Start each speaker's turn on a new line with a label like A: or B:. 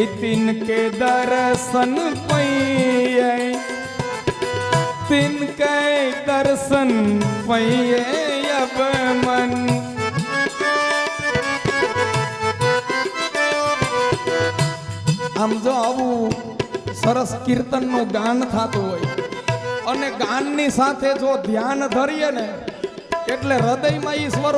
A: तिनके दर्शन पइए तिनके दर्शन पइए अब मन આમ જો આવું સરસ કીર્તનનું ગાન થતું હોય અને ગાનની સાથે જો ધ્યાન ધરીએ ને એટલે હૃદયમાં ઈશ્વર